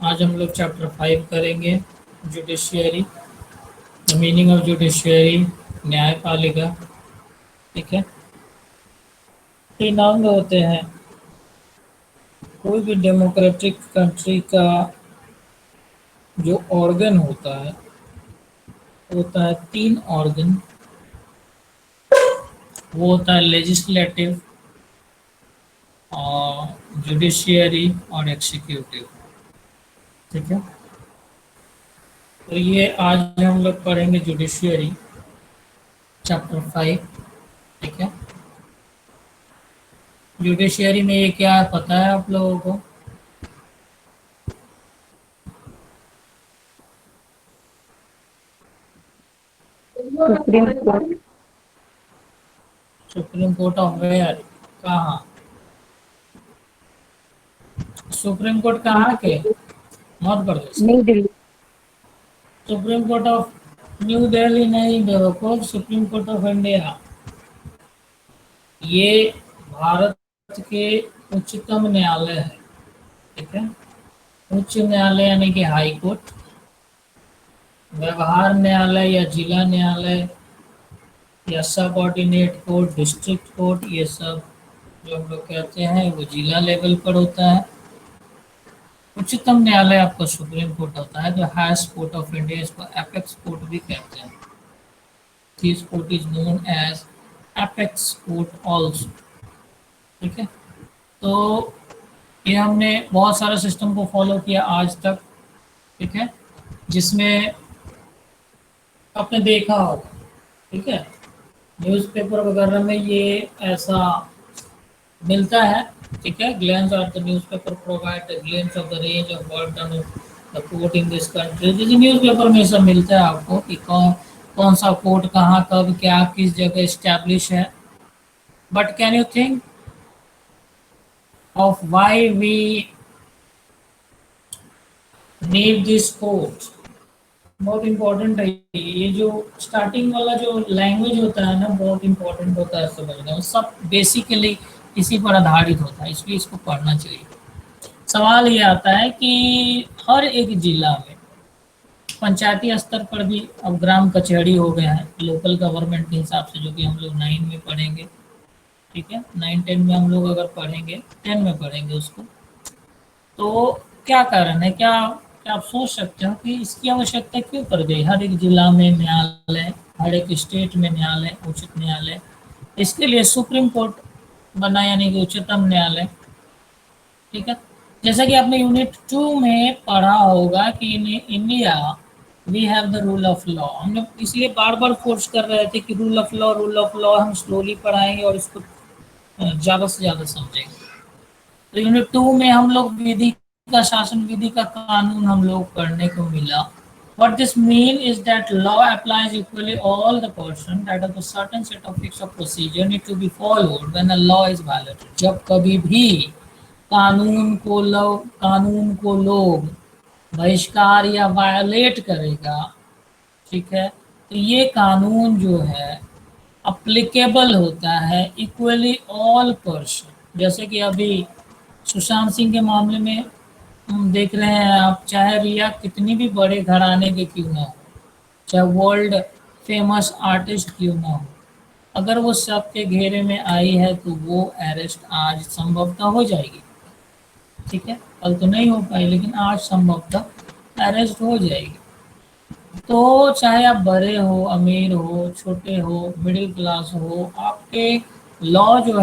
आज हम लोग चैप्टर 5 करेंगे, judiciary, the meaning of judiciary, न्यायपालिका। ठीक है, तीन अंग होते हैं कोई भी डेमोक्रेटिक कंट्री का। जो ऑर्गन होता है तीन ऑर्गन। वो होता है लेजिस्लेटिव और जुडिशियरी और एग्जीक्यूटिव। ठीक है, तो ये आज हम लोग पढ़ेंगे जुडिशियरी चैप्टर 5। ठीक है, जुडिशियरी में ये क्या है पता है आप लोगों को? Supreme court. Supreme court of where? कहाँ? सुप्रीम कोर्ट कहाँ के? मध्य प्रदेश के? Nai Delhi. Supreme court of New Delhi नहीं बेवकूफ, सुप्रीम कोर्ट ऑफ इंडिया। ये भारत के उच्चतम न्यायालय है। ठीक है, उच्च न्यायालय यानी कि हाई कोर्ट, व्यवहार न्यायालय या जिला न्यायालय या सब ऑर्डिनेट कोर्ट, डिस्ट्रिक्ट कोर्ट, ये सब जो हम लोग कहते हैं वो जिला लेवल पर होता है। उच्चतम न्यायालय आपका सुप्रीम कोर्ट होता है, जो हाईएस्ट कोर्ट ऑफ इंडिया, इसको एपेक्स कोर्ट भी कहते हैं। This court is known as apex court also. ठीक है, तो ये हमने बहुत सारे सिस्टम को फॉलो किया आज तक। ठीक है, जिसमें आपने देखा होगा। ठीक है, न्यूज़पेपर वगैरह में ये ऐसा मिलता है। ठीक है, glens of the newspaper provide glens of the range of work done the court in this country. जैसे न्यूज़पेपर में सब मिलता है आपको कि कौन कौन सा कोर्ट कहाँ कब क्या किस जगह इस्टेब्लिश है। But can you think of why we need this court? बहुत इम्पोर्टेंट है ये जो स्टार्टिंग वाला जो लैंग्वेज होता है ना, बहुत इम्पोर्टेंट होता है समझना। सब बेसिकली इसी पर आधारित होता है, इसलिए इसको पढ़ना चाहिए। सवाल ये आता है कि हर एक जिला में पंचायती स्तर पर भी अब ग्राम कचहरी हो गया है लोकल गवर्नमेंट के हिसाब से, जो कि हम लोग 9 में पढ़ेंगे। ठीक है, 9-10 में हम लोग अगर पढ़ेंगे, 10 में पढ़ेंगे उसको। तो क्या कारण है, क्या क्या आप सोच सकते हो कि इसकी आवश्यकता क्यों पड़ गई? हर एक जिला में न्यायालय, हर एक स्टेट में न्यायालय, उच्च न्यायालय। इसके लिए सुप्रीम कोर्ट बना, यानी कि उच्चतम न्यायालय। ठीक है, जैसा कि आपने यूनिट 2 में पढ़ा होगा कि in India we have the rule of law. हम लोग इसलिए बार बार फोर्स कर रहे थे कि रूल ऑफ लॉ हम स्लोली पढ़ाएंगे और इसको ज़्यादा से ज़्यादा समझेंगे। तो यूनिट 2 में हम लोग विधि का शासन, विधि का कानून हम लोग पढ़ने को मिला। What this mean is that law applies equally all the person that of a certain set of fixed of procedure need to be followed when a law is violated। जब कभी भी कानून को लोग बहिष्कार या वायलेट करेगा, ठीक है, तो ये कानून जो है अप्लीकेबल होता है इक्वली ऑल पर्सन। जैसे कि अभी सुशांत सिंह के मामले में हम देख रहे हैं आप, चाहे रिया कितनी भी बड़े घराने के क्यों ना हो, चाहे वर्ल्ड फेमस आर्टिस्ट क्यों ना हो, अगर वो सबके घेरे में आई है तो वो अरेस्ट आज संभवतः हो जाएगी। ठीक है, कल तो नहीं हो पाई लेकिन आज संभवतः अरेस्ट हो जाएगी। तो चाहे आप बड़े हो, अमीर हो, छोटे हो, मिडिल क्लास हो, आपके लॉ जो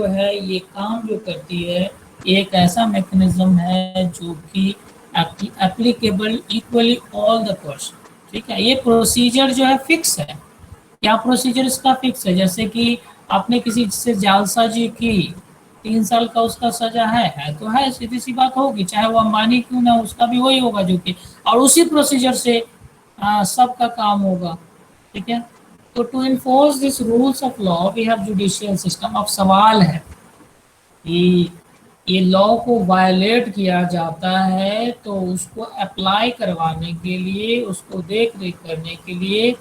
है ये काम जो करती है, एक ऐसा मैकेनिज्म है जो कि applicable equally all the person. ठीक है, ये प्रोसीजर जो है फिक्स है। क्या प्रोसीजर इसका फिक्स है? जैसे कि आपने किसी से जालसाजी की, 3 साल का उसका सजा है तो है, सीधी सी बात होगी, चाहे वो अंबानी क्यों ना, उसका भी वही होगा जो कि, और उसी प्रोसीजर से सबका काम होगा। ठीक है, तो to enforce this rules of law we have judicial system. अब सवाल है कि ये लॉ को वायलेट किया जाता है तो उसको अप्लाई करवाने के लिए, उसको देख रेख करने के लिए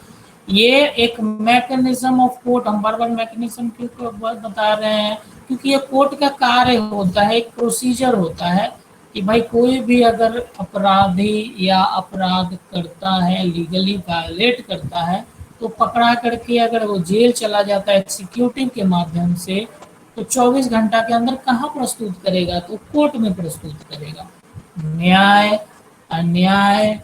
ये एक मैकेनिज्म ऑफ कोर्ट, हम बार बार मैकेनिज्म क्यों बता रहे हैं? क्योंकि ये कोर्ट का कार्य होता है, एक प्रोसीजर होता है कि भाई कोई भी अगर अपराधी या अपराध करता है, लीगली वायलेट करता है, तो पकड़ा करके अगर वो जेल चला जाता है एग्जीक्यूटिव के माध्यम से, तो 24 घंटा के अंदर कहाँ प्रस्तुत करेगा? तो कोर्ट में प्रस्तुत करेगा। न्याय अन्याय,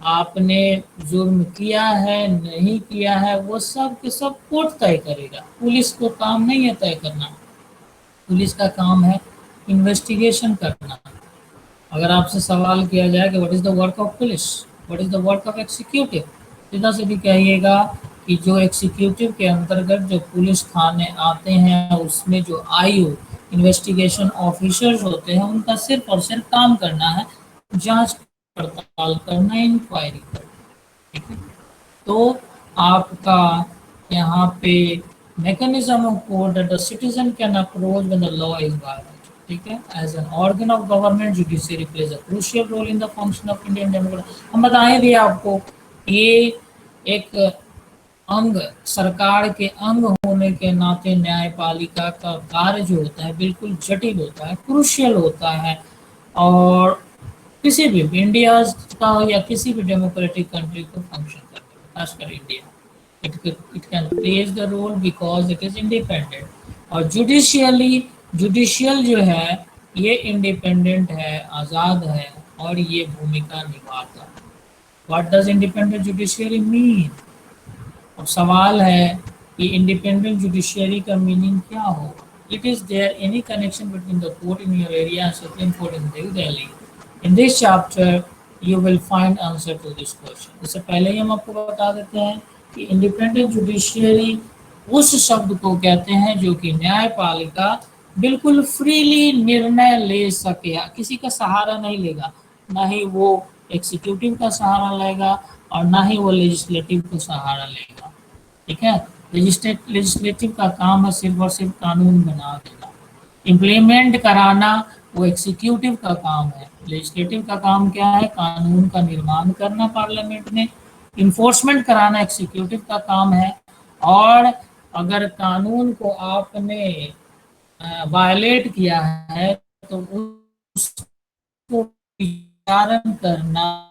आपने जुर्म किया है नहीं किया है, वो सब के सब कोर्ट तय करेगा। पुलिस को काम नहीं है तय करना, पुलिस का काम है इन्वेस्टिगेशन करना। अगर आपसे सवाल किया जाए कि what is the work of police, what is the work of executive, सीधा सीधी कहिएगा कि जो एग्जीक्यूटिव के अंतर्गत जो पुलिस थाने आते हैं, उसमें जो आईओ इन्वेस्टिगेशन ऑफिसर्स होते हैं, उनका सिर्फ और सिर्फ काम करना है जांच पड़ताल करना, इंक्वायरी करना। ठीक है, तो आपका यहाँ पे mechanism of court that the citizen can approach when the law is violated. ठीक है, as an organ of government judiciary plays a crucial role in the function of Indian democracy. हम बताए भी आपको, ये एक अंग, सरकार के अंग होने के नाते न्यायपालिका का कार्य जो होता है बिल्कुल जटिल होता है, क्रूशियल होता है। और किसी भी इंडिया का हो या किसी भी डेमोक्रेटिक कंट्री को फंक्शन करते हैं, खासकर India, it can plays the role because it is independent. और जुडिशियल जो है ये इंडिपेंडेंट है, आज़ाद है, और ये भूमिका निभाता है। What does independent judiciary mean? अब सवाल है कि इंडिपेंडेंट जुडिशियरी का मीनिंग क्या हो? It is there any connection between the court in your area and supreme court in New Delhi? In this chapter you will find answer to this question. इससे पहले ही हम आपको बता देते हैं कि इंडिपेंडेंट जुडिशियरी उस शब्द को कहते हैं जो कि न्यायपालिका बिल्कुल फ्रीली निर्णय ले सके, किसी का सहारा नहीं लेगा, ना ही वो एग्जीक्यूटिव का सहारा लेगा और ना ही वो लेजिस्लेटिव को सहारा लेगा। ठीक है, लेजिस्लेटिव का काम है सिर्फ और सिर्फ कानून बना देना, इम्प्लीमेंट कराना वो एग्जीक्यूटिव का काम है। लेजिस्लेटिव का काम क्या है? कानून का निर्माण करना पार्लियामेंट में, इन्फोर्समेंट कराना एग्जीक्यूटिव का काम है। और अगर कानून को आपने वायलेट किया है तो उसको विचारण करना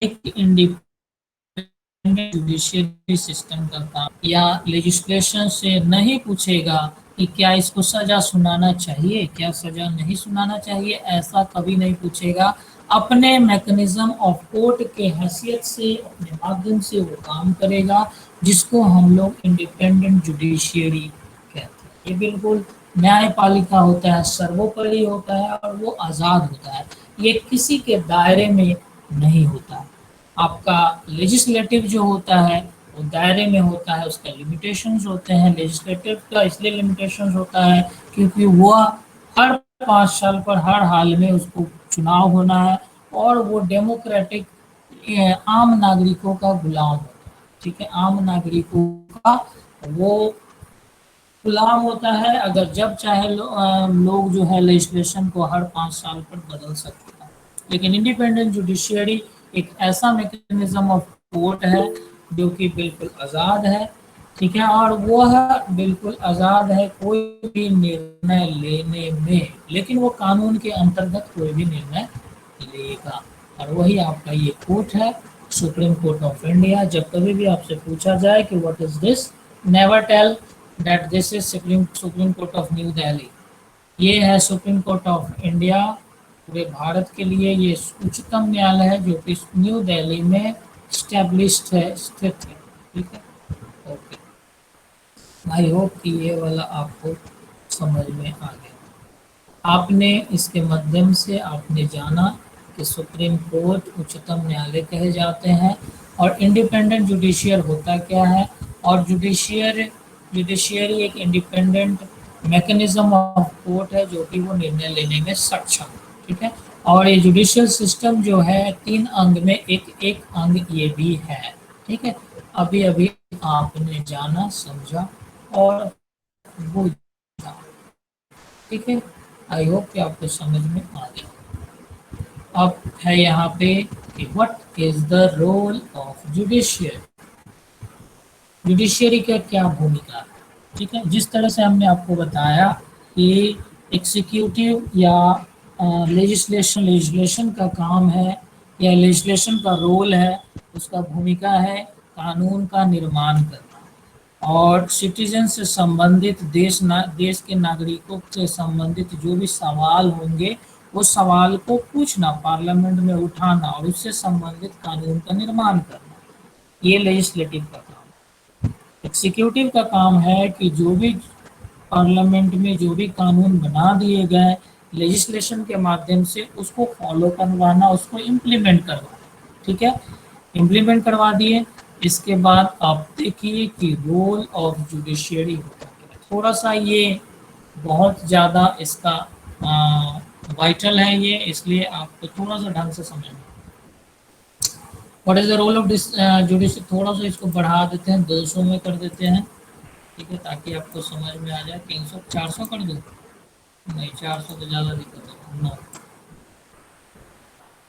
एक इंडिपेंडेंट जुडिशियरी सिस्टम का काम। या लेजिस्लेशन से नहीं पूछेगा कि क्या इसको सजा सुनाना चाहिए, क्या सजा नहीं सुनाना चाहिए, ऐसा कभी नहीं पूछेगा। अपने मैकेनिज्म ऑफ कोर्ट के हैसियत से, अपने माध्यम से वो काम करेगा, जिसको हम लोग इंडिपेंडेंट जुडिशियरी कहते हैं। ये बिल्कुल न्यायपालिका होता है, सर्वोपरि होता है और वो आज़ाद होता है, ये किसी के दायरे में नहीं होता है। आपका लेजिस्लेटिव जो होता है वो दायरे में होता है, उसका लिमिटेशंस होते हैं। लेजिस्लेटिव का इसलिए लिमिटेशंस होता है क्योंकि वो हर 5 साल पर हर हाल में उसको चुनाव होना है, और वो डेमोक्रेटिक आम नागरिकों का गुलाम होता है। ठीक है, आम नागरिकों का वो गुलाम होता है। अगर जब चाहे लोग जो है लेजिस्लेशन को हर 5 साल पर बदल सकते हैं। लेकिन इंडिपेंडेंट जुडिशियरी एक ऐसा मैकेनिज्म ऑफ कोर्ट है जो कि बिल्कुल आज़ाद है। ठीक है, और वह बिल्कुल आज़ाद है कोई भी निर्णय लेने में, लेकिन वो कानून के अंतर्गत कोई भी निर्णय लेगा। और वही आपका ये कोर्ट है, सुप्रीम कोर्ट ऑफ इंडिया। जब कभी भी आपसे पूछा जाए कि what is this, never tell that this is supreme court of New Delhi. ये है सुप्रीम कोर्ट ऑफ इंडिया, पूरे भारत के लिए ये उच्चतम न्यायालय है जो कि न्यू दिल्ली में स्टैब्लिश्ड है, स्थित है। ठीक है, ओके, आई होप कि ये वाला आपको समझ में आ गया। आपने इसके माध्यम से आपने जाना कि सुप्रीम कोर्ट उच्चतम न्यायालय कहे जाते हैं, और इंडिपेंडेंट जुडिशियर होता क्या है, और जुडिशियरी एक इंडिपेंडेंट मैकेनिज्म ऑफ कोर्ट है जो कि वो निर्णय लेने में सक्षम है। ठीक है, और ये जुडिशियल सिस्टम जो है 3 अंग में एक एक अंग ये भी है। ठीक है, अभी अभी आपने जाना, समझा और बुझा। ठीक है, आई होप कि आपको समझ में आ गया। अब है यहाँ पे कि what is the role of judiciary, judiciary का क्या भूमिका है। ठीक है, जिस तरह से हमने आपको बताया कि एग्जीक्यूटिव या लेजिस्लेशन का काम है या लेजिस्लेशन का रोल है, उसका भूमिका है कानून का निर्माण करना और सिटीजन से संबंधित देश के नागरिकों से संबंधित जो भी सवाल होंगे उस सवाल को पूछना, पार्लियामेंट में उठाना और उससे संबंधित कानून का निर्माण करना, ये लेजिस्लेटिव का काम। एग्जीक्यूटिव का काम है कि जो भी पार्लियामेंट में जो भी कानून बना दिए गए लेजिस्लेशन के माध्यम से उसको फॉलो करवाना, उसको इम्प्लीमेंट करवाना। ठीक है, इम्प्लीमेंट करवा दिए, इसके बाद आप देखिए कि रोल ऑफ जुडिशियरी होता है। थोड़ा सा ये बहुत ज़्यादा इसका वाइटल है ये, इसलिए आपको थोड़ा सा ढंग से समझना। What is the role of judiciary, थोड़ा सा इसको बढ़ा देते हैं, 200 में कर देते हैं। ठीक है, ताकि आपको समझ में आ जाए। 300 400 कर दो, नहीं 400 तो ज़्यादा दिक्कत है, नो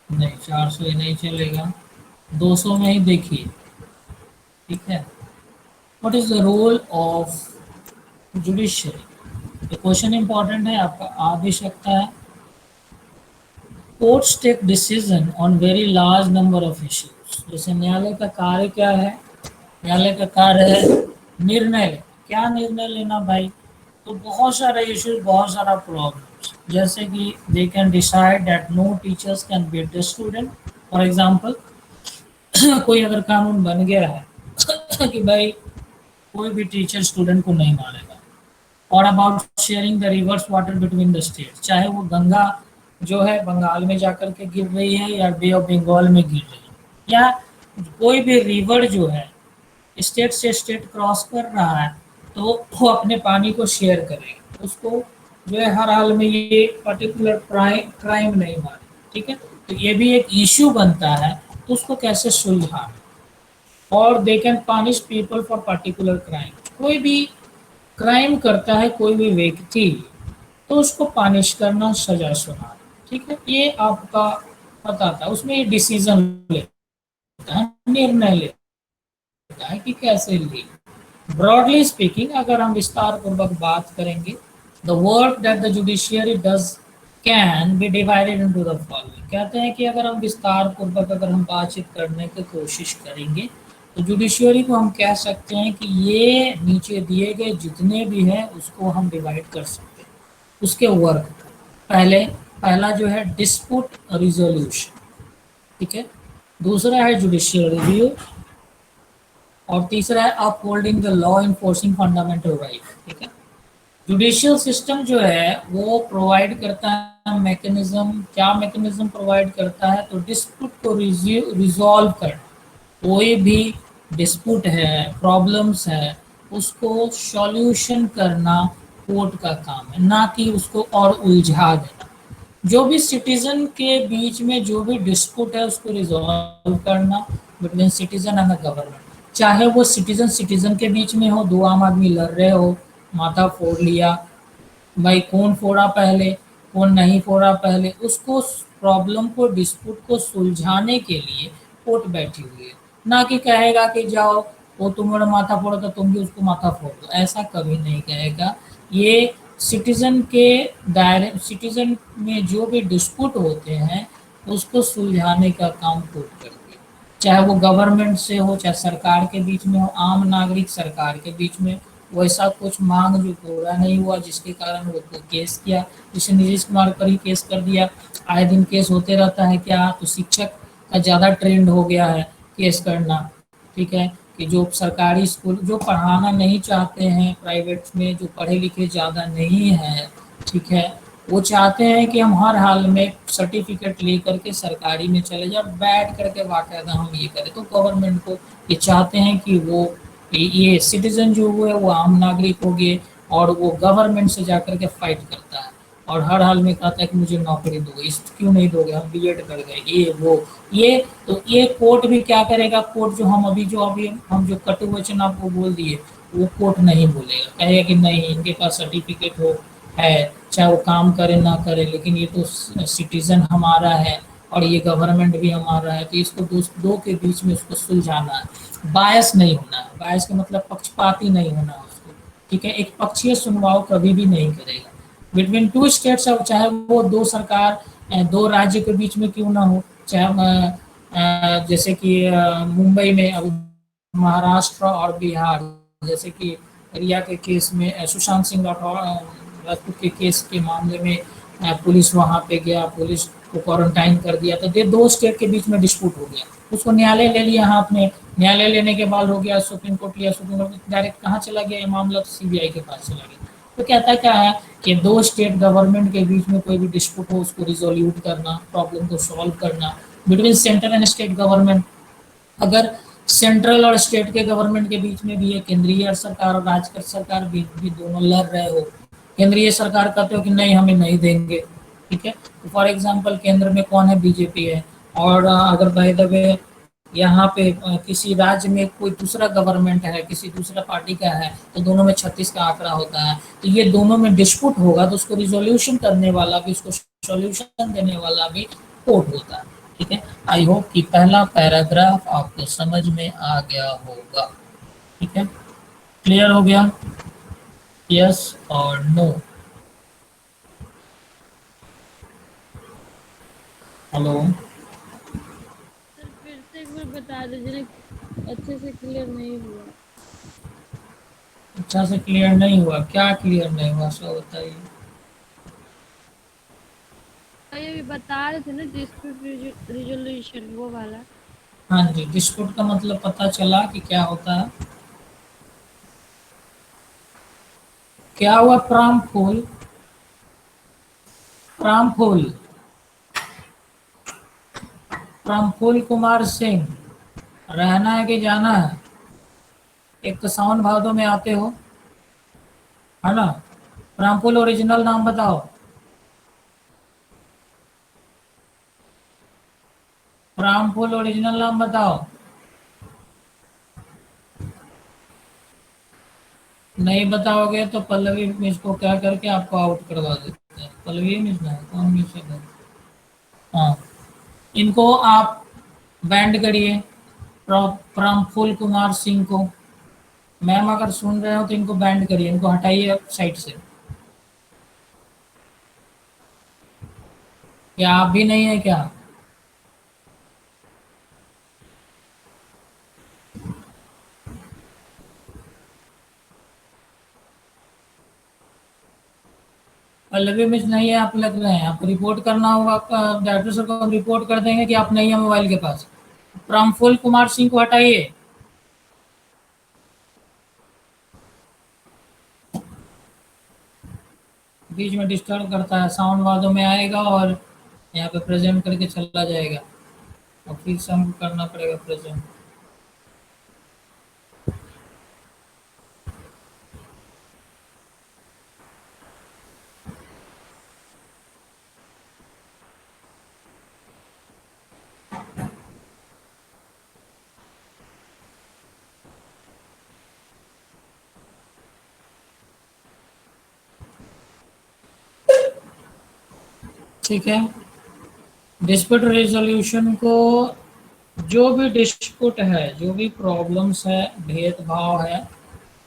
नहीं 400 ही नहीं चलेगा, 200 में ही देखिए। ठीक है, what is the role of judiciary, ये क्वेश्चन इंपॉर्टेंट है, आपका आ भी सकता है। Courts take decision on very large number of issues. जैसे न्यायालय का कार्य क्या है, न्यायालय का कार्य है निर्णय। क्या निर्णय लेना भाई, तो बहुत सारे इश्यूज, बहुत सारा प्रॉब्लम्स, जैसे कि they can decide that no teachers can beat the student. For example कोई अगर कानून बन गया है कि भाई कोई भी टीचर स्टूडेंट को नहीं मारेगा। और about sharing the reverse water between the state, चाहे वो गंगा जो है बंगाल में जाकर के गिर रही है या बे ऑफ बंगाल में गिर रही है, या कोई भी रिवर जो है स्टेट से स्टेट क्रॉस कर रहा है, तो वो अपने पानी को शेयर करेगा, उसको जो है हर हाल में ये पर्टिकुलर क्राइम नहीं मारे। ठीक है, तो ये भी एक इश्यू बनता है, तो उसको कैसे सुलझाना। और they can punish people for particular crime, कोई भी क्राइम करता है कोई भी व्यक्ति, तो उसको पनिश करना, सजा सुनाना। ठीक है, ये आपका पता था, उसमें ये डिसीजन लेता है, निर्णय लेता है कि कैसे ली। ब्रॉडली स्पीकिंग, अगर हम विस्तार पूर्वक बात करेंगे, the work that the judiciary does can be divided into the following. कहते हैं कि अगर हम विस्तार पूर्वक अगर हम बातचीत करने की कोशिश करेंगे तो जुडिशियरी को हम कह सकते हैं कि ये नीचे दिए गए जितने भी हैं उसको हम डिवाइड कर सकते हैं उसके वर्क। पहला जो है डिस्प्यूट रिजोल्यूशन, ठीक है, दूसरा है जुडिशियल रिव्यू, और तीसरा है upholding the law, enforcing fundamental right. ठीक है, जुडिशियल सिस्टम जो है वो प्रोवाइड करता है मैकेनिज्म, क्या मैकेनिज्म प्रोवाइड करता है, तो डिस्प्यूट को रिजॉल्व करना, कोई भी डिस्प्यूट है, प्रॉब्लम्स है, उसको सॉल्यूशन करना कोर्ट का काम है, ना कि उसको और उलझा देना। जो भी सिटीजन के बीच में जो भी डिस्प्यूट है उसको रिजॉल्व करना between citizen and the government, चाहे वो सिटीजन सिटीजन के बीच में हो, दो आम आदमी लड़ रहे हो, माथा फोड़ लिया, भाई कौन फोड़ा पहले, कौन नहीं फोड़ा पहले, उसको प्रॉब्लम को, डिस्प्यूट को सुलझाने के लिए कोर्ट बैठी हुई है, ना कि कहेगा कि जाओ वो तुम्हारा माथा फोड़ा तो तुम भी उसको माथा फोड़ दो, ऐसा कभी नहीं कहेगा। ये सिटीजन के दायरे, सिटीजन में जो भी डिस्प्यूट होते हैं उसको सुलझाने का काम कोर्ट करती है, चाहे वो गवर्नमेंट से हो, चाहे सरकार के बीच में हो, आम नागरिक सरकार के बीच में, वैसा कुछ मांग जो पूरा नहीं हुआ जिसके कारण वो केस किया, जैसे नीतीश कुमार पर ही केस कर दिया, आए दिन केस होते रहता है। क्या, तो शिक्षक का ज़्यादा ट्रेंड हो गया है केस करना। ठीक है, कि जो सरकारी स्कूल जो पढ़ाना नहीं चाहते हैं, प्राइवेट में जो पढ़े लिखे ज़्यादा नहीं है, ठीक है, वो चाहते हैं कि हम हर हाल में सर्टिफिकेट ले करके सरकारी में चले जाए, बैठ करके बाकायदा हम ये करें। तो गवर्नमेंट को ये चाहते हैं कि वो ये सिटीजन जो हुए वो आम नागरिक हो गए और वो गवर्नमेंट से जाकर के फाइट करता है और हर हाल में कहता है कि मुझे नौकरी दो, इस क्यों नहीं दोगे, हम बीएड कर गए, ये वो ये। तो ये कोर्ट भी क्या करेगा, कोर्ट जो हम जो कटु वचन आपको बोल दिए वो कोर्ट नहीं बोलेगा, कहेगा कि नहीं इनके पास सर्टिफिकेट हो है, चाहे वो काम करे ना करे, लेकिन ये तो सिटीजन हमारा है और ये गवर्नमेंट भी हमारा है, तो इसको दो के बीच में उसको सुलझाना है। बायस नहीं होना है, बायस का मतलब पक्षपाती नहीं होना उसको। ठीक है, एक पक्षीय सुनवाव कभी भी नहीं करेगा, बिटवीन टू स्टेट्स, अब चाहे वो दो सरकार दो राज्य के बीच में क्यों ना हो, चाहे जैसे कि मुंबई में अब महाराष्ट्र और बिहार, जैसे कि रिया के केस में सुशांत सिंह राजपूत के केस के मामले में पुलिस वहां पे गया, पुलिस को क्वारंटाइन कर दिया, तो ये दो स्टेट के बीच में डिस्प्यूट हो गया, उसको न्यायालय ले लिया हाथ में, न्यायालय लेने के बाद हो गया सुप्रीम कोर्ट लिया, सुप्रीम कोर्ट डायरेक्ट कहाँ चला गया ये मामला, तो सीबीआई के पास चला गया। तो कहता क्या है कि दो स्टेट गवर्नमेंट के बीच में कोई भी डिस्प्यूट हो उसको रिजोल्यूट करना, प्रॉब्लम को सॉल्व करना between central and state government. अगर सेंट्रल और स्टेट के गवर्नमेंट के बीच में भी है, केंद्रीय सरकार और राज्य सरकार भी दोनों लड़ रहे हो, केंद्रीय सरकार कहते हो कि नहीं हमें नहीं देंगे, ठीक है, तो फॉर एग्जांपल केंद्र में कौन है, बीजेपी है, और अगर बाय द वे यहाँ पे किसी राज्य में कोई दूसरा गवर्नमेंट है, किसी दूसरा पार्टी का है, तो दोनों में 36 का आंकड़ा होता है, तो ये दोनों में डिस्प्यूट होगा तो उसको रिजोल्यूशन करने वाला भी, उसको सॉल्यूशन देने वाला भी कोर्ट होता है, ठीक है। आई होप कि पहला पैराग्राफ आपको समझ में आ गया होगा, ठीक है, क्लियर हो गया, यस और नो। हेलो, सर फिर से एक बार बता दीजिए ना, अच्छे से क्लियर नहीं हुआ। अच्छा से क्लियर नहीं हुआ, क्या क्लियर नहीं हुआ सो बताइए। ये भी बता रहे थे ना डिस्प्यूट रिजोल्यूशन वो वाला। हाँ जी, डिस्प्यूट का मतलब पता चला कि क्या होता है, क्या हुआ, प्रामफूल, प्रामफूल, प्रामफूल कुमार सिंह, रहना है कि जाना है, एक तो सावन भादो में आते हो, है ना, प्रामफूल ओरिजिनल नाम बताओ, प्रामफूल ओरिजिनल नाम बताओ, नहीं बताओगे तो पल्लवी मिस को क्या करके आपको आउट करवा देते हैं, पल्लवी मिस ना कौन मिस है, हाँ, इनको आप बैंड करिए, प्रामफुल कुमार सिंह को, मैम अगर सुन रहे हो तो इनको बैंड करिए, इनको हटाइए साइट से, क्या आप भी नहीं है क्या, पल्लवी मिस नहीं है, आप लग रहे हैं, आपको रिपोर्ट करना होगा, आपका डायरेक्टर सर को हम रिपोर्ट कर देंगे कि आप नहीं है मोबाइल के पास, प्रामफुल कुमार सिंह को हटाइए, बीच में डिस्टर्ब करता है, साउंड वादों में आएगा और यहाँ पे प्रेजेंट करके चला जाएगा, और फिर से हमको करना पड़ेगा प्रेजेंट। ठीक है, डिस्प्यूट रेजोल्यूशन को, जो भी डिस्प्यूट है, जो भी प्रॉब्लम्स है, भेदभाव है,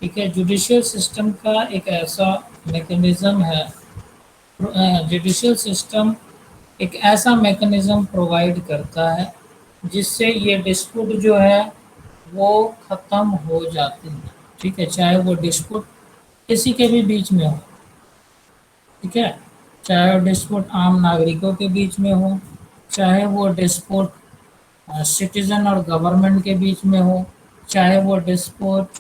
ठीक है, जुडिशियल सिस्टम का एक ऐसा मैकेनिज्म है, जुडिशियल सिस्टम एक ऐसा मैकेनिज्म प्रोवाइड करता है जिससे ये डिस्प्यूट जो है वो खत्म हो जाती है, ठीक है, चाहे वो डिस्प्यूट किसी के भी बीच में हो, ठीक है, चाहे वो डिस्प्यूट आम नागरिकों के बीच में हो, चाहे वो डिस्प्यूट सिटीजन और गवर्नमेंट के बीच में हो, चाहे वो डिस्प्यूट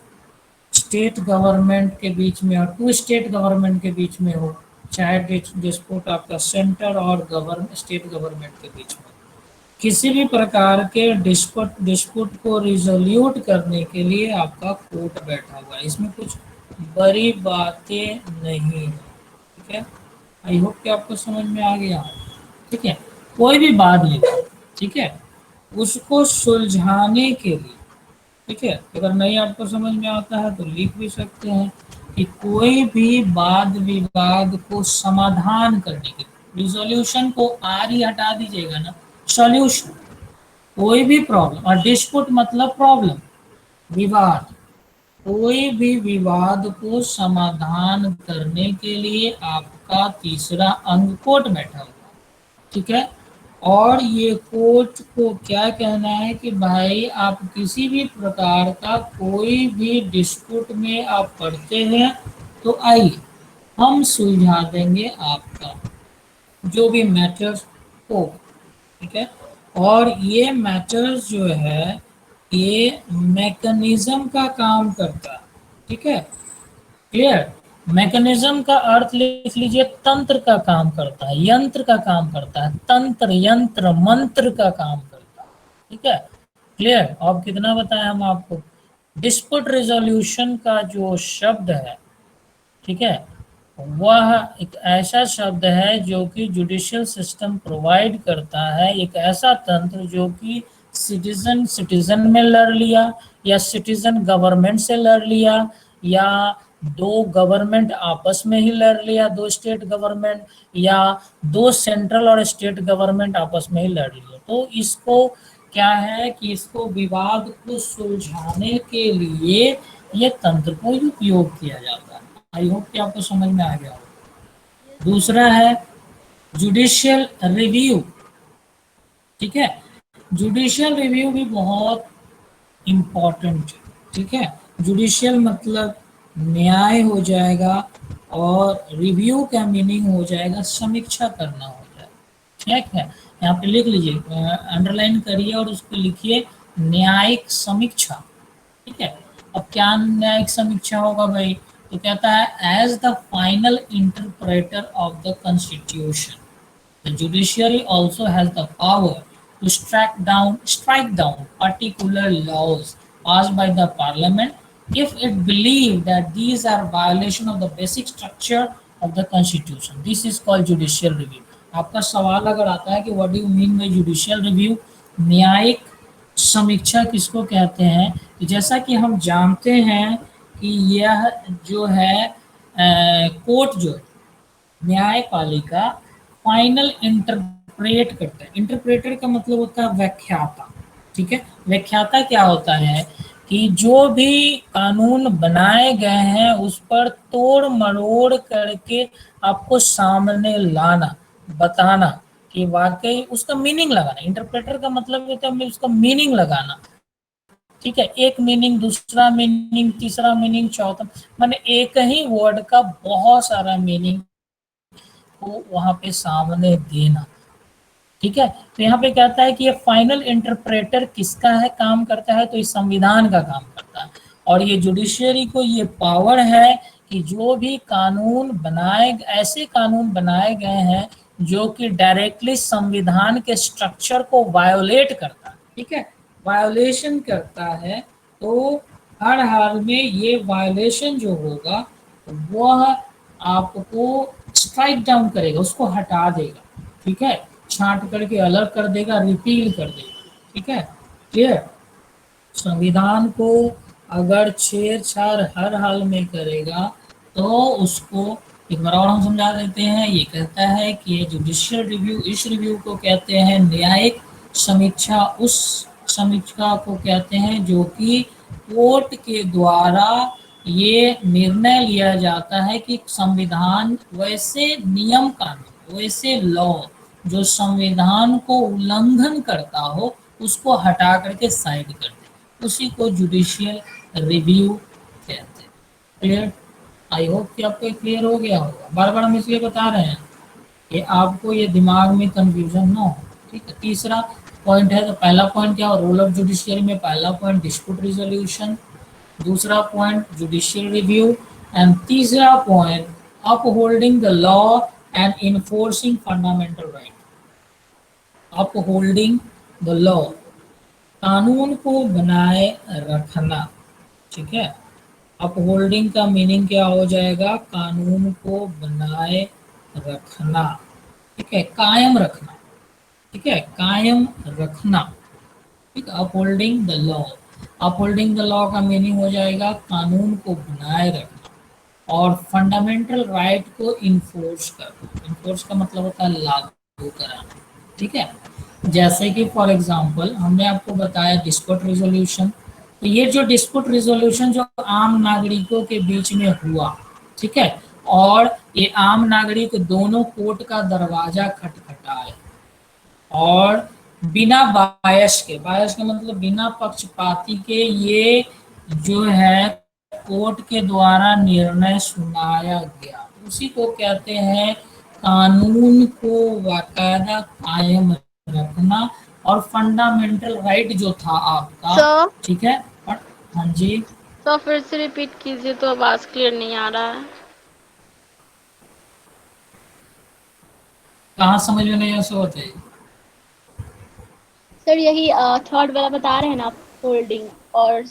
स्टेट गवर्नमेंट के बीच में और टू स्टेट गवर्नमेंट के बीच में हो, चाहे डिस्प्यूट आपका सेंटर और स्टेट गवर्नमेंट के बीच में, किसी भी प्रकार के डिस्प्यूट को रिजोल्यूट करने के लिए आपका कोर्ट बैठा हुआ है, इसमें कुछ बड़ी बातें नहीं है, ठीक है, आई होप कि आपको समझ में आ गया, ठीक है, कोई भी बात लिखो, ठीक है, उसको सुलझाने के लिए, ठीक है, अगर नहीं आपको समझ में आता है तो लिख भी सकते हैं कि कोई भी वाद विवाद को समाधान करने के, रिजोल्यूशन को आर ही हटा दीजिएगा ना, सॉल्यूशन, कोई भी प्रॉब्लम, और डिस्प्यूट मतलब प्रॉब्लम, विवाद, कोई भी विवाद को समाधान करने के लिए आपका तीसरा अंग कोर्ट बैठा हुआ, ठीक है। और ये कोर्ट को क्या कहना है कि भाई आप किसी भी प्रकार का कोई भी डिस्प्यूट में आप पड़ते हैं तो आइए हम सुलझा देंगे आपका जो भी मैटर्स हो, ठीक है। और ये मैटर्स जो है ये मैकेनिज्म का काम करता है, ठीक है, क्लियर। मैकेनिज्म का अर्थ लिख लीजिए, तंत्र का काम करता है, यंत्र का काम करता है, तंत्र यंत्र मंत्र का काम करता है, ठीक है, क्लियर। अब कितना बताया हम आपको, डिस्प्यूट रेजोल्यूशन का जो शब्द है, ठीक है, वह एक ऐसा शब्द है जो कि जुडिशियल सिस्टम प्रोवाइड करता है, एक ऐसा तंत्र जो कि सिटीजन सिटीजन में लड़ लिया, या सिटीजन गवर्नमेंट से लड़ लिया, या दो गवर्नमेंट आपस में ही लड़ लिया, दो स्टेट गवर्नमेंट, या दो सेंट्रल और स्टेट गवर्नमेंट आपस में ही लड़ लिया, तो इसको क्या है कि इसको विवाद को सुलझाने के लिए ये तंत्र को उपयोग किया जाता है। आई होप कि आपको समझ में आ गया हो। दूसरा है जुडिशियल रिव्यू, ठीक है। जुडिशियल रिव्यू भी बहुत इम्पोर्टेंट, ठीक है। जुडिशियल मतलब न्याय हो जाएगा, और रिव्यू का मीनिंग हो जाएगा समीक्षा करना हो जाएगा, ठीक है। यहाँ पे लिख लीजिए, अंडरलाइन करिए और उसको लिखिए न्यायिक समीक्षा, ठीक है। अब क्या न्यायिक समीक्षा होगा भाई, तो कहता है as the final interpreter of the constitution the judiciary also has the power to strike down particular laws passed by the parliament if it believed that these are violation of the basic structure of the constitution. This is called judicial review. आपका सवाल अगर आता है कि what do you mean by judicial review, न्यायिक समीक्षा किसको कहते हैं, तो जैसा कि हम जानते हैं कि यह जो है कोर्ट जो है न्यायपालिका फाइनल इंटरप्रेट करता है। इंटरप्रेटर का मतलब होता है व्याख्याता, ठीक है। व्याख्याता क्या होता है कि जो भी कानून बनाए गए हैं उस पर तोड़ मरोड़ करके आपको सामने लाना, बताना कि वाकई उसका मीनिंग लगाना। इंटरप्रेटर का मतलब होता है उसका मीनिंग लगाना, ठीक है। एक मीनिंग, दूसरा मीनिंग, तीसरा मीनिंग, चौथा, माने एक ही वर्ड का बहुत सारा मीनिंग को वहां पे सामने देना, ठीक है। तो यहाँ पे कहता है कि ये फाइनल इंटरप्रेटर किसका है, काम करता है, तो इस संविधान का काम करता है। और ये जुडिशियरी को ये पावर है कि जो भी कानून बनाए, ऐसे कानून बनाए गए हैं जो कि डायरेक्टली संविधान के स्ट्रक्चर को वायोलेट करता है, ठीक है, वायोलेशन करता है, तो हर हाल में ये वायोलेशन जो होगा वह आपको स्ट्राइक डाउन करेगा, उसको हटा देगा, ठीक है, छांट करके अलग कर देगा, रिपील कर देगा, ठीक है, क्लियर। संविधान को अगर छेड़छाड़ हर हाल में करेगा तो उसको एक बार और हम समझा देते हैं। ये कहता है कि ये जुडिशियल रिव्यू, इस रिव्यू को कहते हैं न्यायिक समीक्षा, उस समीक्षा को कहते हैं जो कि कोर्ट के द्वारा ये निर्णय लिया जाता है कि संविधान वैसे नियम कानून, वैसे लॉ जो संविधान को उल्लंघन करता हो उसको हटा करके साइड कर दे, उसी को जुडिशियल रिव्यू कहते हैं। क्लियर? आई होप कि आपको क्लियर हो गया होगा। बार बार हम इसलिए बता रहे हैं कि आपको ये दिमाग में कंफ्यूजन ना हो, ठीक है। तीसरा पॉइंट है, तो पहला पॉइंट क्या हो, रोल ऑफ जुडिशियरी में पहला पॉइंट डिस्प्यूट रिजोल्यूशन, दूसरा पॉइंट जुडिशियल रिव्यू, एंड तीसरा point upholding the law and enforcing fundamental right. Upholding the law, कानून को बनाए रखना, ठीक है। अपहोल्डिंग का मीनिंग क्या हो जाएगा, कानून को बनाए रखना, ठीक है, कायम रखना, ठीक है, कायम रखना, ठीक है। Upholding the law, upholding the law का मीनिंग हो जाएगा कानून को बनाए रखना, और फंडामेंटल राइट को इन्फोर्स करना। इन्फोर्स का मतलब होता है लागू कराना, ठीक है। जैसे कि फॉर एग्जांपल हमने आपको बताया डिस्प्यूट रिजोल्यूशन, तो ये जो डिस्प्यूट रिजोल्यूशन जो आम नागरिकों के बीच में हुआ, ठीक है, और ये आम नागरिक दोनों कोर्ट का दरवाजा खटखटाए और बिना बायस के मतलब बिना पक्षपाती के ये जो है कोर्ट के द्वारा निर्णय सुनाया गया, उसी को कहते हैं कानून को बाकायदा कायम रखना और फंडामेंटल राइट जो था आपका, सर ठीक है। और हाँ जी, सर फिर से रिपीट कीजिए, तो आवाज क्लियर नहीं आ रहा है। कहाँ समझ में नहीं ऐसा होता है? सर यही थर्ड वाला बता रहे हैं ना आप, होल्डिंग, और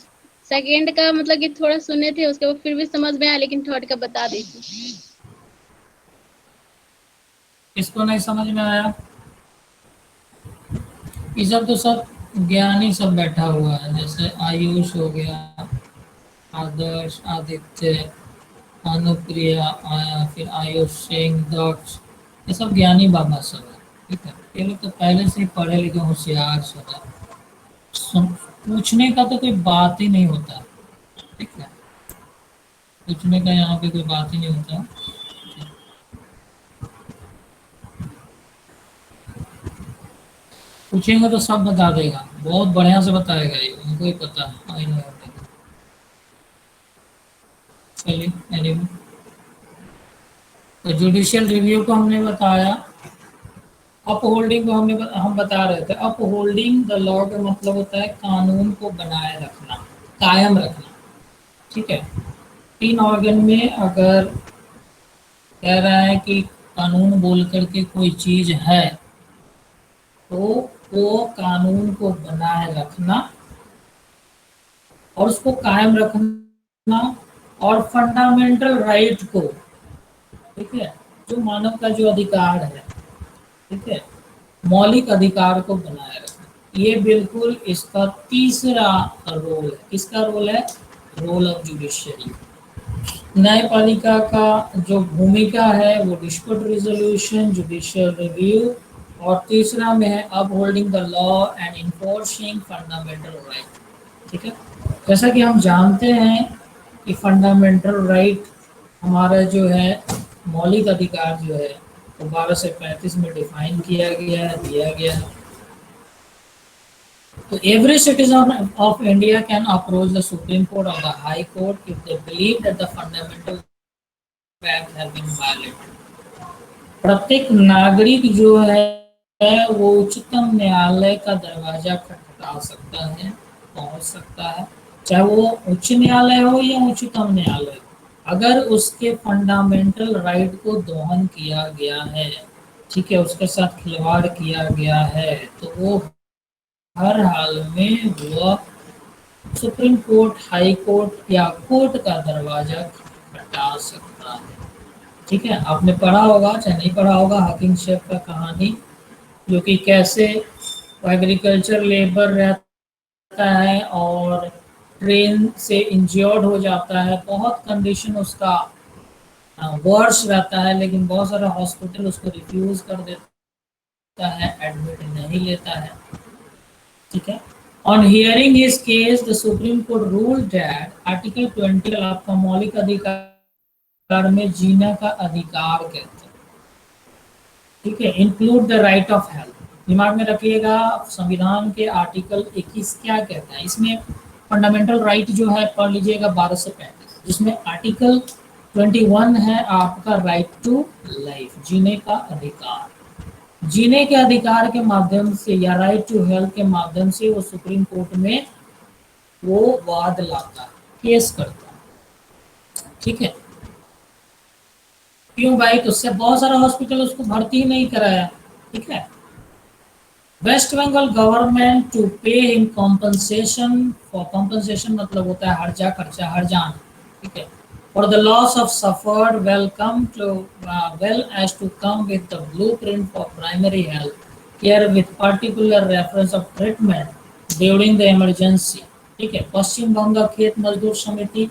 सेकंड का मतलब कि थोड़ा सुने थे, उसके बाद फिर भी समझ में आया, लेकिन थर्ड का बता दीजिए। इसको नहीं समझ में आया? ये सब तो सब ज्ञानी सब बैठा हुआ है, जैसे आयुष हो गया, आदर्श, आदित्य, अनुप्रिया, आया, फिर आयुष सिंह, दक्ष, ये सब ज्ञानी बाबा सब है, ठीक है। ये लोग तो पहले से ही पढ़े लिखे होशियार सब है, पूछने का तो कोई बात ही नहीं होता, ठीक है, पूछने का यहाँ पे कोई बात ही नहीं होता। पूछेंगे तो सब बता देगा, बहुत बढ़िया से बताएगा, ये उनको ही पता है, आई नो। चलिए anyway, तो जुडिशियल रिव्यू को हमने बताया, अप होल्डिंग को हम बता रहे थे। अप होल्डिंग द लॉ का मतलब होता है कानून को बनाए रखना, कायम रखना, ठीक है। तीन ऑर्गन में अगर कह रहा है कि कानून बोल करके कोई चीज है, तो वो कानून को बनाए रखना और उसको कायम रखना और फंडामेंटल राइट को, ठीक है, जो मानव का जो अधिकार है, ठीक है, मौलिक अधिकार को बनाए रखना, ये बिल्कुल इसका तीसरा रोल है। किसका रोल है? Role of judiciary. न्यायपालिका का जो भूमिका है वो डिस्प्यूट रिजोल्यूशन, जुडिशियल रिव्यू, और तीसरा में है upholding the law and enforcing fundamental right, ठीक है। जैसा कि हम जानते हैं कि फंडामेंटल राइट हमारा जो है मौलिक अधिकार जो है वो 12 से 35 में डिफाइन किया गया है, दिया गया है। तो every citizen of India can approach the Supreme Court or the High Court if they believe that the fundamental rights have been violated. प्रत्येक नागरिक जो है वो उच्चतम न्यायालय का दरवाजा खटखटा सकता है, पहुंच सकता है, चाहे वो उच्च न्यायालय हो या उच्चतम न्यायालय हो। अगर उसके फंडामेंटल राइट को दोहन किया गया है, ठीक है, उसके साथ खिलवाड़ किया गया है, तो वो हर हाल में वह सुप्रीम कोर्ट, हाई कोर्ट या कोर्ट का दरवाजा खटखटा सकता है, ठीक है। आपने पढ़ा होगा चाहे नहीं पढ़ा होगा हकीम शेख का कहानी, जो कि कैसे एग्रीकल्चर लेबर रहता है और ट्रेन से इंजर्ड हो जाता है, बहुत कंडीशन उसका वर्स रहता है, लेकिन बहुत सारा हॉस्पिटल उसको रिफ्यूज कर देता है, एडमिट नहीं लेता है, ठीक है। On hearing his case the supreme court ruled that article 20 आपका मौलिक अधिकार में जीने का अधिकार कहते हैं, ठीक है, include the right of health. दिमाग में रखिएगा संविधान के आर्टिकल 21 क्या कहता है, इसमें फंडामेंटल राइट जो है पढ़ लीजिएगा 12 से 35, जिसमें आर्टिकल 21 है आपका राइट टू लाइफ, जीने का अधिकार। जीने के अधिकार के माध्यम से या राइट टू हेल्थ के माध्यम से वो सुप्रीम कोर्ट में वो वाद लाता है, केस करता है, ठीक है। क्यों भाई? तो उससे बहुत सारा हॉस्पिटल उसको भर्ती ही नहीं कराया, ठीक है। West Bengal government to pay him compensation, for compensation मतलब होता है हर्जा खर्चा, हर्जान, ठीक है, for the loss of suffered well as to come with the blueprint for primary health care with particular reference of treatment during the emergency, ठीक है। पश्चिम Bengal Khet Mazdoor Samiti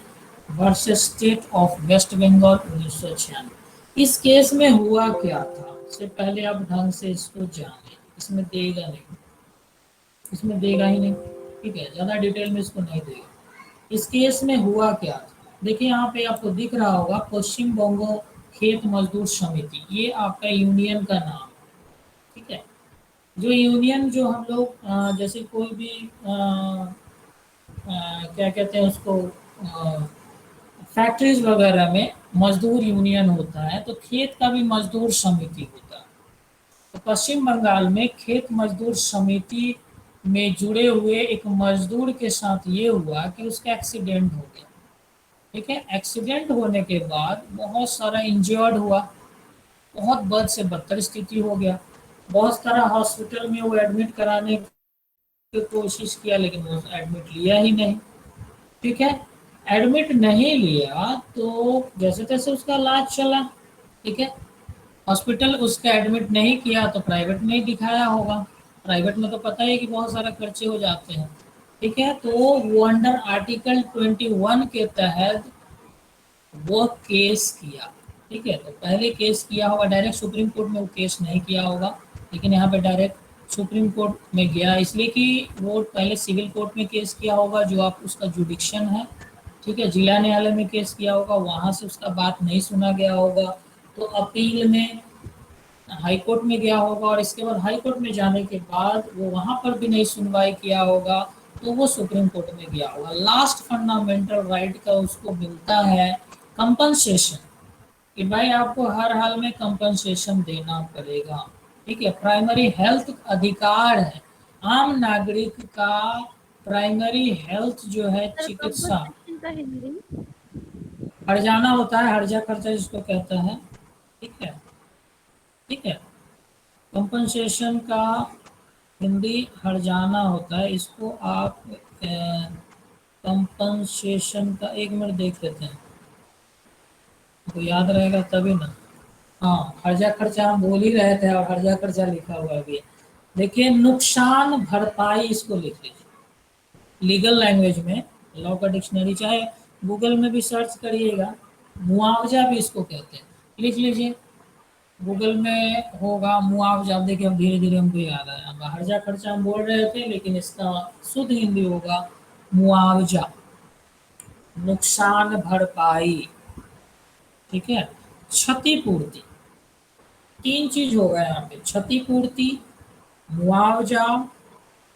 versus state of West Bengal 1996। इस केस में हुआ क्या था, इससे पहले आप ढंग से इसको जाने, इसमें देगा नहीं, इसमें देगा ही नहीं। ठीक है, ज़्यादा डिटेल में इसको नहीं देगा। इस केस में हुआ क्या, देखिए यहाँ पे आपको दिख रहा होगा पश्चिम बंगो खेत मजदूर समिति, ये आपका यूनियन का नाम है, ठीक है। जो यूनियन जो हम लोग जैसे कोई भी क्या कहते हैं उसको, फैक्ट्रीज वगैरह में मजदूर यूनियन होता है, तो खेत का भी मजदूर समिति होता है। तो पश्चिम बंगाल में खेत मजदूर समिति में जुड़े हुए एक मजदूर के साथ ये हुआ कि उसका एक्सीडेंट हो गया, ठीक है। एक्सीडेंट होने के बाद बहुत सारा इंजर्ड हुआ, बहुत बद से बदतर स्थिति हो गया, बहुत सारा हॉस्पिटल में वो एडमिट कराने की कोशिश किया, लेकिन वो एडमिट लिया ही नहीं, ठीक है। एडमिट नहीं लिया तो जैसे तैसे उसका इलाज चला, ठीक है। हॉस्पिटल उसका एडमिट नहीं किया तो प्राइवेट में ही दिखाया होगा, प्राइवेट में तो पता है कि बहुत सारा खर्चे हो जाते हैं, ठीक है। तो वो अंडर आर्टिकल 21 के तहत वो केस किया, ठीक है। तो पहले केस किया होगा, डायरेक्ट सुप्रीम कोर्ट में वो केस नहीं किया होगा, लेकिन यहाँ पे डायरेक्ट सुप्रीम कोर्ट में गया, इसलिए कि वो पहले सिविल कोर्ट में केस किया होगा जो आप उसका जुडिक्शन है, ठीक है। जिला न्यायालय में केस किया होगा, वहाँ से उसका बात नहीं सुना गया होगा, तो अपील में हाई कोर्ट में गया होगा, और इसके बाद हाई कोर्ट में जाने के बाद वो वहाँ पर भी नहीं सुनवाई किया होगा, तो वो सुप्रीम कोर्ट में गया होगा। लास्ट फंडामेंटल राइट का उसको मिलता है कंपनसेशन, कि भाई आपको हर हाल में कंपनसेशन देना पड़ेगा, ठीक है। प्राइमरी हेल्थ अधिकार है आम नागरिक का, प्राइमरी हेल्थ जो है चिकित्सा, कंपनसेशन का हिंदी हर्जाना होता है, हर्जा खर्चा जिसको कहता है, ठीक है, ठीक है। कंपनसेशन का हिंदी हर्जाना होता है, इसको आप कंपनसेशन का एक मिनट देख लेते हैं, तो याद रहेगा तभी ना। हाँ, हर्जा खर्चा हम बोल ही रहे थे और हर्जा खर्चा लिखा हुआ भी है, देखिए नुकसान भरपाई इसको लिख लीजिए लीगल लैंग्वेज में, लॉ का डिक्शनरी चाहे गूगल में भी सर्च करिएगा, मुआवजा भी इसको कहते हैं, लिख लीजिए गूगल में होगा मुआवजा। देखिए हम धीरे धीरे हमको याद आया, हम हर्जा खर्चा हम बोल रहे थे, लेकिन इसका शुद्ध हिंदी होगा मुआवजा, नुकसान भरपाई, ठीक है। क्षतिपूर्ति, तीन चीज होगा यहाँ पे, क्षतिपूर्ति, मुआवजा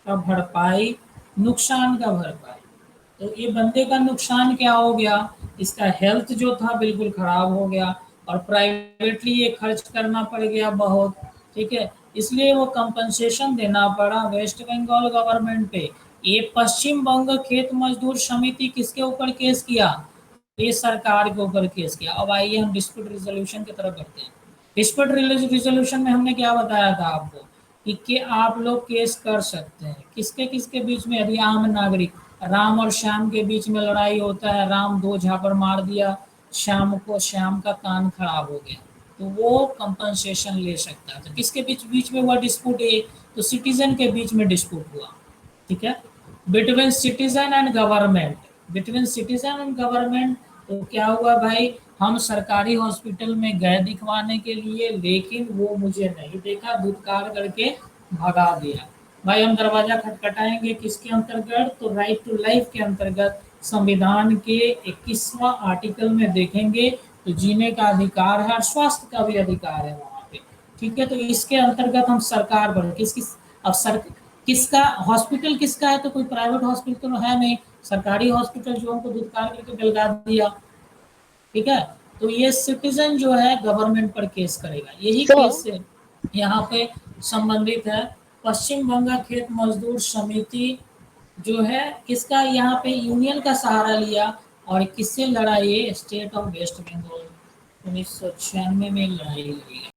का भरपाई, नुकसान का भरपाई। तो ये बंदे का नुकसान क्या हो गया, इसका हेल्थ जो था बिल्कुल खराब हो गया, और प्राइवेटली ये खर्च करना पड़ गया बहुत, ठीक है, इसलिए वो कंपनसेशन देना पड़ा वेस्ट बंगाल गवर्नमेंट पे। ये पश्चिम बंग खेत मजदूर समिति किसके ऊपर केस किया, ये सरकार के ऊपर केस किया। अब आइए हम डिस्प्यूट रिजोल्यूशन की तरफ बढ़ते हैं। डिस्प्यूट रिजोल्यूशन में हमने क्या बताया था आपको कि आप लोग केस कर सकते हैं किसके किसके बीच में, यदि आम नागरिक, राम और श्याम के बीच में लड़ाई होता है, राम दो झापड़ मार दिया श्याम को, श्याम का कान खराब हो गया, तो वो कंपनसेशन ले सकता है। तो किसके बीच बीच में हुआ डिस्प्यूट, है तो सिटीजन के बीच में डिस्प्यूट हुआ, ठीक है, between citizen and government, between citizen and government. तो क्या हुआ भाई, हम सरकारी हॉस्पिटल में गए दिखवाने के लिए, लेकिन वो मुझे नहीं देखा, धुतकार करके भगा दिया। भाई हम दरवाजा खटखटाएंगे किसके अंतर्गत, तो राइट टू लाइफ के अंतर्गत, संविधान के 21वां आर्टिकल में देखेंगे तो जीने का अधिकार है और स्वास्थ्य का भी अधिकार है वहाँ पे, ठीक है। तो इसके अंतर्गत हम सरकार पर अब किसका हॉस्पिटल किसका है, तो कोई प्राइवेट हॉस्पिटल तो है नहीं, सरकारी हॉस्पिटल जो हमको धुतकार करके बेलगा दिया, ठीक है। तो ये सिटीजन जो है गवर्नमेंट पर केस करेगा, यही केस से यहाँ पे संबंधित है। पश्चिम बंगाल खेत मजदूर समिति जो है किसका, यहाँ पे यूनियन का सहारा लिया, और किससे लड़ा, ये स्टेट ऑफ वेस्ट बंगाल 1996 में लड़ाई लड़ी है।